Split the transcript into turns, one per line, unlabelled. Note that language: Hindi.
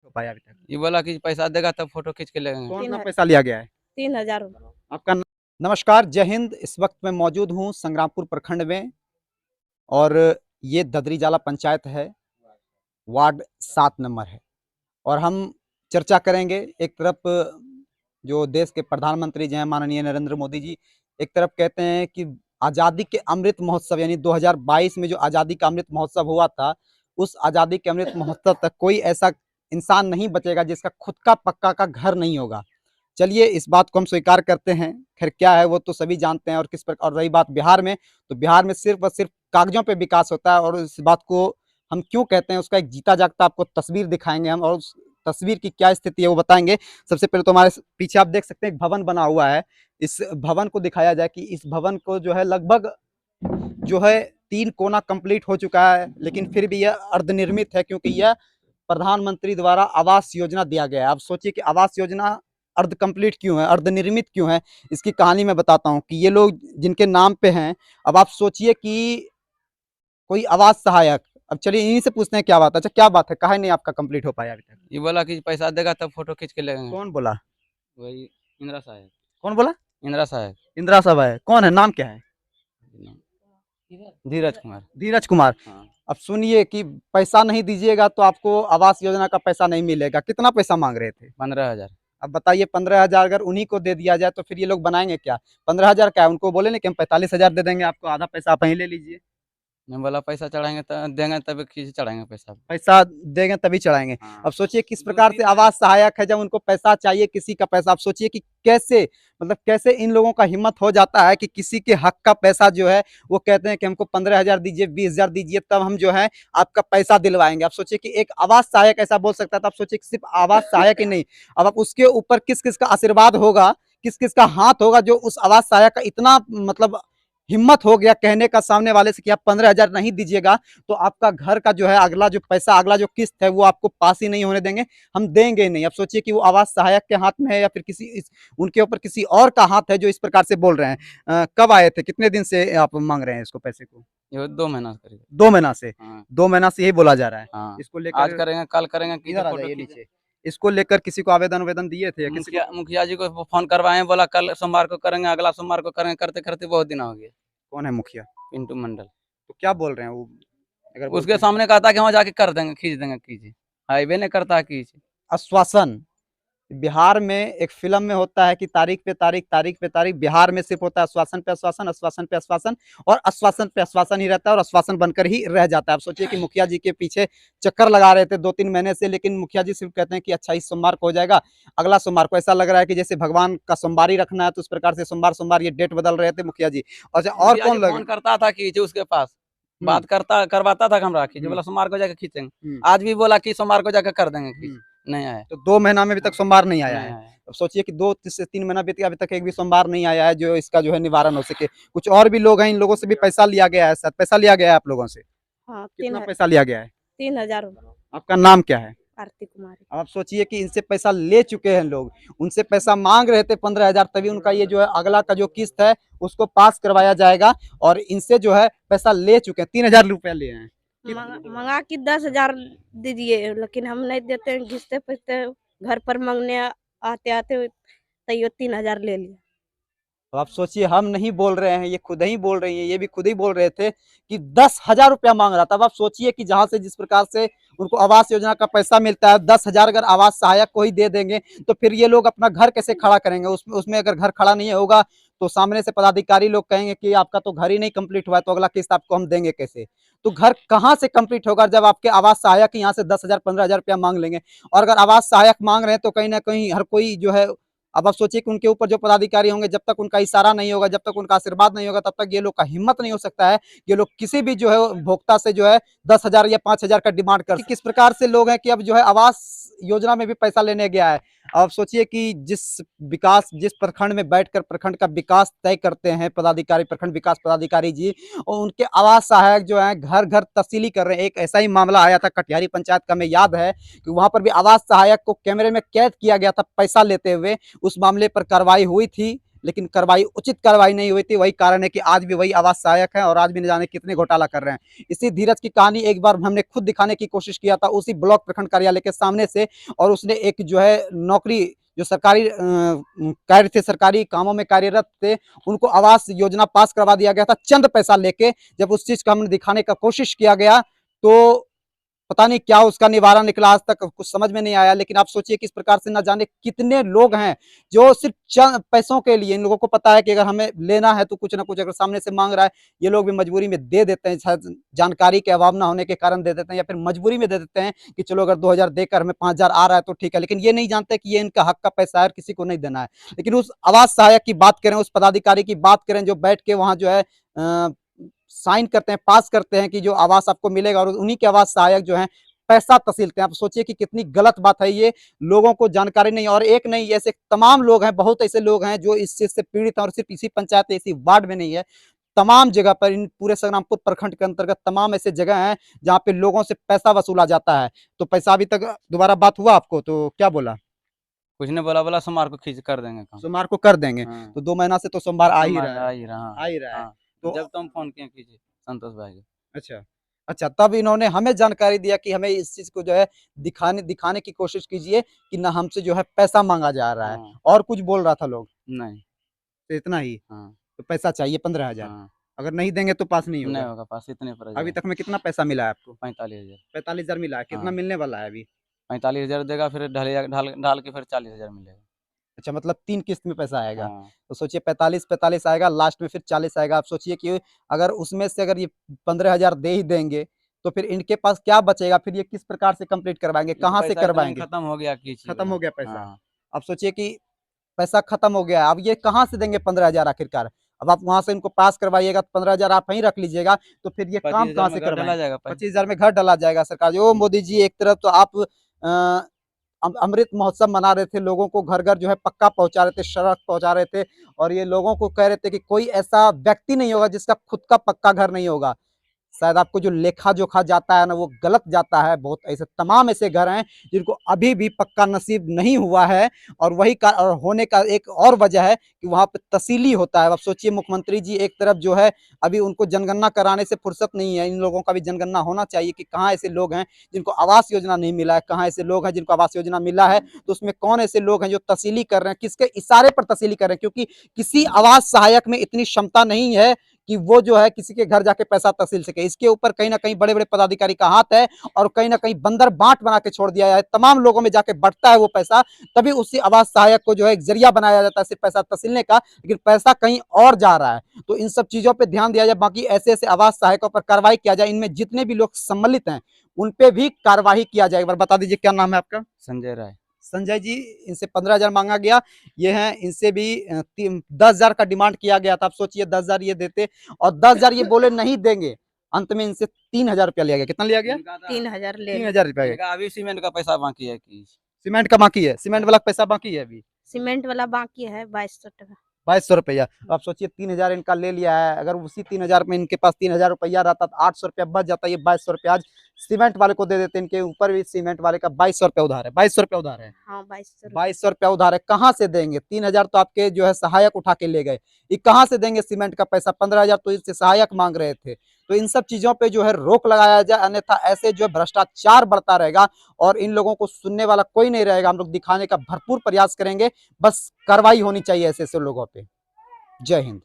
हो पाया अभी तक?
ये बोला कि पैसा देगा तब फोटो खींच के लगेंगे।
कौन सा पैसा लिया गया है?
3000।
आपका नमस्कार, जय हिंद। इस वक्त मैं मौजूद हूँ संग्रामपुर प्रखंड में और ये ददरीजाला पंचायत है, वार्ड 7 नंबर है और हम चर्चा करेंगे। एक तरफ जो देश के प्रधानमंत्री जो हैं माननीय नरेंद्र मोदी जी, एक तरफ कहते हैं कि आज़ादी के अमृत महोत्सव यानी 2022 में जो आज़ादी का अमृत महोत्सव हुआ था, उस आज़ादी के अमृत महोत्सव तक कोई ऐसा इंसान नहीं बचेगा जिसका खुद का पक्का का घर नहीं होगा। चलिए इस बात को हम स्वीकार करते हैं। खैर क्या है वो तो सभी जानते हैं और किस प्रकार। और रही बात बिहार में, तो बिहार में सिर्फ और सिर्फ कागजों पे विकास होता है और इस बात को हम क्यों कहते हैं उसका एक जीता जागता आपको तस्वीर दिखाएंगे हम और उस तस्वीर की क्या स्थिति है वो बताएंगे। सबसे पहले तो हमारे पीछे आप देख सकते हैं एक भवन बना हुआ है। इस भवन को दिखाया जाए कि इस भवन को जो है लगभग जो है 3 कोना कंप्लीट हो चुका है, लेकिन फिर भी यह अर्धनिर्मित है क्योंकि यह प्रधानमंत्री द्वारा आवास योजना दिया गया है। आप सोचिए कि आवास योजना अर्ध कंप्लीट क्यों है, अर्धनिर्मित क्यों है, इसकी कहानी मैं बताता हूँ कि ये लोग जिनके नाम पे हैं, अब आप सोचिए कि कोई आवास सहायक, अब चलिए इन्हीं से पूछते हैं क्या बात है। अच्छा क्या बात है, काहे नहीं आपका कंप्लीट हो पाया अभी तक?
ये बोला कि पैसा देगा तब फोटो खींच के लगेंगे।
कौन बोला?
वही इंदिरा सहायक।
कौन बोला?
इंदिरा सहायक।
इंदिरा सभा है, कौन है, नाम क्या है?
धीरज कुमार।
धीरज कुमार।
हाँ।
अब सुनिए कि पैसा नहीं दीजिएगा तो आपको आवास योजना का पैसा नहीं मिलेगा। कितना पैसा मांग रहे थे?
15,000।
अब बताइए 15,000 अगर उन्हीं को दे दिया जाए तो फिर ये लोग बनाएंगे क्या? 15,000 क्या है, उनको बोले ना कि हम 45,000 दे देंगे आपको, आधा पैसा आप ही ले लीजिए।
मैं बोला पैसा चढ़ाएंगे देंगे तभी खींच चढ़ाएंगे पैसा।
पैसा देंगे तभी चढ़ाएंगे।
हाँ।
अब सोचिए किस प्रकार से आवास सहायक है, जब उनको पैसा चाहिए किसी का पैसा। आप सोचिए कि कैसे, मतलब कैसे इन लोगों का हिम्मत हो जाता है कि किसी के हक का पैसा जो है वो कहते हैं कि हमको 15,000 दीजिए, 20,000 दीजिए, तब हम जो है आपका पैसा दिलवाएंगे। आप सोचिए कि एक आवास सहायक ऐसा बोल सकता था। आप सोचिए कि सिर्फ आवास सहायक ही नहीं, अब आप उसके ऊपर किस किस का आशीर्वाद होगा, किस किस का हाथ होगा जो उस आवास सहायक का इतना मतलब हिम्मत हो गया कहने का सामने वाले से कि आप 15,000 नहीं दीजिएगा तो आपका घर का जो है अगला जो पैसा, अगला जो किस्त है वो आपको पास ही नहीं होने देंगे, हम देंगे नहीं। अब सोचिए कि वो आवास सहायक के हाथ में है या फिर उनके ऊपर किसी और का हाथ है जो इस प्रकार से बोल रहे हैं। कब आए थे, कितने दिन से आप मांग रहे हैं इसको पैसे को?
ये 2 महीना करीब।
2 महीना से?
हाँ।
2 महीना से यही बोला जा रहा है।
हाँ।
इसको लेकर
आज करेंगे कल करेंगे कि
इधर आ
फोटो
जाइए
खींच-
नीचे। इसको लेकर किसी को आवेदन दिए थे या किसी को?
मुखिया जी को फोन करवाए, बोला कल सोमवार को करेंगे, अगला सोमवार को करेंगे, करते करते बहुत दिन हो गया।
कौन है मुखिया?
पिंटू मंडल।
तो क्या बोल रहे हैं वो? अगर
उसके सामने कहता कि वहाँ जाके कर देंगे, खींच देंगे, कीजिए। हाईवे नहीं करता कीजिए।
आश्वासन, बिहार में एक फिल्म में होता है कि तारीख पे तारीख, तारीख पे तारीख, बिहार में सिर्फ होता है आश्वासन पे आश्वासन, आश्वासन पे आश्वासन और आश्वासन पे आश्वासन ही रहता है और आश्वासन बनकर ही रह जाता है। आप सोचिए कि मुखिया जी के पीछे चक्कर लगा रहे थे 2-3 महीने से, लेकिन मुखिया जी सिर्फ कहते हैं कि अच्छा इस सोमवार को हो जाएगा, अगला सोमवार को। ऐसा लग रहा है कि जैसे भगवान का सोमवार ही रखना है तो उस प्रकार से सोमवार सोमवार ये डेट बदल रहे थे मुखिया जी। अच्छा और कौन
फोन करता था कीजिए, उसके पास बात करवाता था हमरा खींचे, बोला सोमवार को जाकर खींचेंगे। आज भी बोला कि सोमवार को जाकर कर देंगे, खींच नहीं आया।
तो 2 महीना में अभी तक सोमवार नहीं आया है।
नहीं।
अब सोचिए कि 2 से 3 महीना बीत गया, अभी तक एक भी सोमवार नहीं आया है जो इसका जो है निवारण हो सके। कुछ और भी लोग हैं, इन लोगों से भी पैसा लिया गया है, शायद पैसा लिया गया है आप लोगों से?
हाँ,
कितना पैसा लिया गया है?
3000।
आपका नाम क्या है?
आरती कुमारी।
अब आप सोचिए कि इनसे पैसा ले चुके हैं लोग, उनसे पैसा मांग रहे थे 15,000, तभी उनका ये जो है अगला का जो किस्त है उसको पास करवाया जाएगा और इनसे जो है पैसा ले चुके हैं। 3,000 रुपया लिए हैं।
मंगा कि 10,000 दीजिए, लेकिन हम नहीं देते हैं, घिसते पिसते घर पर मांगने आते आते तैयो 3,000 ले लिया।
तो आप सोचिए, हम नहीं बोल रहे हैं, ये खुद ही बोल रही है, ये भी खुद ही बोल रहे थे कि 10,000 रुपया मांग रहा था। अब आप सोचिए कि जहां से जिस प्रकार से उनको आवास योजना का पैसा मिलता है, 10,000 अगर आवास सहायक को ही दे देंगे तो फिर ये लोग अपना घर कैसे खड़ा करेंगे? उसमें अगर घर खड़ा नहीं होगा तो सामने से पदाधिकारी लोग कहेंगे कि आपका तो घर ही नहीं कंप्लीट हुआ है, तो अगला किस्त आपको हम देंगे कैसे? तो घर कहाँ से कंप्लीट होगा जब आपके आवास सहायक यहाँ से 10,000 15,000 रुपया मांग लेंगे? और अगर आवास सहायक मांग रहे हैं तो कहीं ना कहीं हर कोई जो है, अब आप सोचिए कि उनके ऊपर जो पदाधिकारी होंगे, जब तक उनका इशारा नहीं होगा, जब तक उनका आशीर्वाद नहीं होगा, तब तक ये लोग का हिम्मत नहीं हो सकता है ये लोग किसी भी जो है भोक्ता से जो है 10,000 या 5,000 का डिमांड कर। किस प्रकार से लोग हैं कि अब जो है आवास योजना में भी पैसा लेने गया है। अब सोचिए कि जिस प्रखंड में बैठकर प्रखंड का विकास तय करते हैं पदाधिकारी, प्रखंड विकास पदाधिकारी जी, और उनके आवास सहायक जो है घर घर तब्सीली कर रहे हैं। एक ऐसा ही मामला आया था कटिहारी पंचायत का, हमें याद है कि वहां पर भी आवास सहायक को कैमरे में कैद किया गया था पैसा लेते हुए। उस मामले पर कार्रवाई हुई थी, लेकिन कार्रवाई, उचित कार्रवाई नहीं हुई थी। वही कारण है कि आज भी वही आवास सहायक है और आज भी न जाने कितने घोटाला कर रहे हैं। इसी धीरज की कहानी एक बार हमने खुद दिखाने की कोशिश किया था उसी ब्लॉक प्रखंड कार्यालय के सामने से, और उसने एक जो है नौकरी, जो सरकारी कार्य थे, सरकारी कामों में कार्यरत थे, उनको आवास योजना पास करवा दिया गया था चंद पैसा लेके। जब उस चीज का हमने दिखाने का कोशिश किया गया तो पता नहीं क्या उसका निवारण निकला, आज तक कुछ समझ में नहीं आया। लेकिन आप सोचिए किस प्रकार से न जाने कितने लोग हैं जो सिर्फ चंद पैसों के लिए, इन लोगों को पता है कि अगर हमें लेना है तो कुछ ना कुछ अगर सामने से मांग रहा है, ये लोग भी मजबूरी में दे देते हैं, शायद जानकारी के अभाव ना होने के कारण दे देते हैं, या फिर मजबूरी में दे देते हैं कि चलो अगर 2000 देकर हमें 5000 आ रहा है तो ठीक है। लेकिन ये नहीं जानते कि ये इनका हक का पैसा है और किसी को नहीं देना है। लेकिन उस आवास सहायक की बात करें, उस पदाधिकारी की बात करें जो बैठ के वहां जो है साइन करते हैं, पास करते हैं कि जो आवास आपको मिलेगा, और उन्हीं के आवास सहायक जो है पैसा तसीलते हैं। आप सोचिए कि कितनी गलत बात है ये, लोगों को जानकारी नहीं। और एक नहीं, ऐसे तमाम लोग हैं, बहुत ऐसे लोग हैं जो इस चीज से पीड़ित हैं, और सिर्फ इसी पंचायत, इसी वार्ड में नहीं है, तमाम जगह पर, इन पूरे संग्रामपुर प्रखंड के अंतर्गत तमाम ऐसे जगह हैं जहां पे लोगों से पैसा वसूला जाता है। तो पैसा अभी तक दोबारा बात हुआ आपको तो क्या बोला?
कुछ नहीं बोला, बोला सोमवार को खींच कर देंगे काम।
सोमवार को कर देंगे।
हाँ।
तो 2 महीना से तो सोमवार आ ही
सोमवार
रहा
आ
है,
ही रहा,
आ ही रहा है।
हाँ।
तो
जब तुम फोन किए कीजिए संतोष भाई को।
अच्छा, अच्छा, तब इन्होंने हमें जानकारी दिया कि हमें इस चीज़ को जो है दिखाने की कोशिश कीजिए कि ना हमसे जो है पैसा माँगा जा रहा है।
हाँ।
और कुछ बोल रहा था लोग?
नहीं।
तो इतना ही?
हाँ।
तो पैसा चाहिए 15,000,
हाँ।
अगर नहीं देंगे तो पास नहीं
नहीं
होगा?
होगा पास, इतने पर
अभी तक में कितना पैसा मिला है आपको?
45,000।
45,000 मिला है, कितना
हाँ।
मिलने वाला है अभी?
45,000 देगा, फिर ढाल के फिर 40,000 मिलेगा।
अच्छा, मतलब 3 किस्त में पैसा आएगा।
हाँ।
तो सोचिए 45 आएगा, लास्ट में फिर 40 आएगा। आप सोचिए कि अगर उसमें से अगर ये 15,000 दे ही देंगे, तो फिर इनके पास क्या बचेगा? फिर ये किस प्रकार से कंप्लीट करवाएँगे? कहाँ से
पैसा एकदम
करवाएँगे?
खत्म हो गया कीजिए।
खत्म हो गया पैसा।
हाँ।
आप सोचिए कि पैसा खत्म हो गया है, अब ये कहाँ से देंगे 15,000 आखिरकार? अब आप वहाँ से इनको पास करवाइएगा, तो 15,000 आप वहीं रख लीजिएगा, तो फिर ये काम
25,000
कहाँ
में
से
घर डला
करवाएँगे?
जाएगा।
25,000 में घर डला जाएगा सरकार जी। ओ मोदी जी, एक तरफ तो आप अमृत महोत्सव मना रहे थे, लोगों को घर-घर जो है पक्का पहुँचा रहे थे, सड़क पहुँचा रहे थे, और ये लोगों को कह रहे थे कि कोई ऐसा व्यक्ति नहीं होगा जिसका खुद का पक्का घर नहीं होगा। शायद आपको जो लेखा-जोखा जाता है ना, वो गलत जाता है। बहुत ऐसे तमाम ऐसे घर हैं जिनको अभी भी पक्का नसीब नहीं हुआ है, और वही का और होने का एक और वजह है कि वहाँ पे तसीली होता है। अब सोचिए मुख्यमंत्री जी एक तरफ जो है अभी उनको जनगणना कराने से फुर्सत नहीं है, इन लोगों का भी जनगणना होना चाहिए कि कहाँ ऐसे लोग हैं जिनको आवास योजना नहीं मिला है, कहाँ ऐसे लोग हैं जिनको आवास योजना मिला है, तो उसमें कौन ऐसे लोग हैं जो तसीली कर रहे हैं, किसके इशारे पर तसीली कर रहे हैं। क्योंकि किसी आवास सहायक में इतनी क्षमता नहीं है कि वो जो है किसी के घर जाके पैसा तहसील सके। इसके ऊपर कहीं न कहीं बड़े-बड़े पदाधिकारी का हाथ है, और कहीं न कहीं बंदर बाँट बना के छोड़ दिया है। तमाम लोगों में जाके बँटता है वो पैसा, तभी उसी आवास सहायक को जो है एक ज़रिया बनाया जाता है सिर्फ़ पैसा तहसीलने का, लेकिन पैसा कहीं और जा रहा है। तो इन सब चीज़ों पे ध्यान दिया जाए, बाकी ऐसे-ऐसे आवास सहायकों पर कार्रवाई किया जाए, इनमें जितने भी लोग सम्मिलित हैं, उन पे भी कार्यवाही किया जाए। एक बार बता दीजिए क्या नाम है आपका?
संजय राय।
संजय जी, इनसे 15,000 माँगा गया, ये हैं, इनसे भी 10,000 का डिमांड किया गया था। आप सोचिए 10,000 ये देते, और 10,000 ये बोले नहीं देंगे, अंत में इनसे 3,000 रुपया लिया गया। कितना लिया गया?
3,000 ले
3,000 रुपया।
इनका अभी सीमेंट का पैसा बाकी है कि
सीमेंट का बाकी है, सीमेंट वाला पैसा बाकी है अभी
सीमेंट वाला बाकी है 2200 टका।
2200 रुपया। आप सोचिए 3,000 इनका ले लिया है, अगर उसी 3,000 में इनके पास 3,000 रुपया रहता तो 800 रुपया बच जाता, ये 2200 रुपया आज सीमेंट वाले को दे देते। इनके ऊपर भी सीमेंट वाले का 2200 रुपया उधार है, 2200 रुपया उधार है।
हाँ 2200
2200 रुपया उधार है, कहाँ से देंगे? 3,000 तो आपके जो है सहायक उठा के ले गए, ये कहाँ से देंगे सीमेंट का पैसा? 15,000 तो इससे सहायक मांग रहे थे। तो इन सब चीजों पे जो है रोक लगाया जाए, अन्यथा ऐसे जो है भ्रष्टाचार बढ़ता रहेगा और इन लोगों को सुनने वाला कोई नहीं रहेगा। हम लोग दिखाने का भरपूर प्रयास करेंगे, बस कार्रवाई होनी चाहिए ऐसे ऐसे लोगों पे। जय हिंद।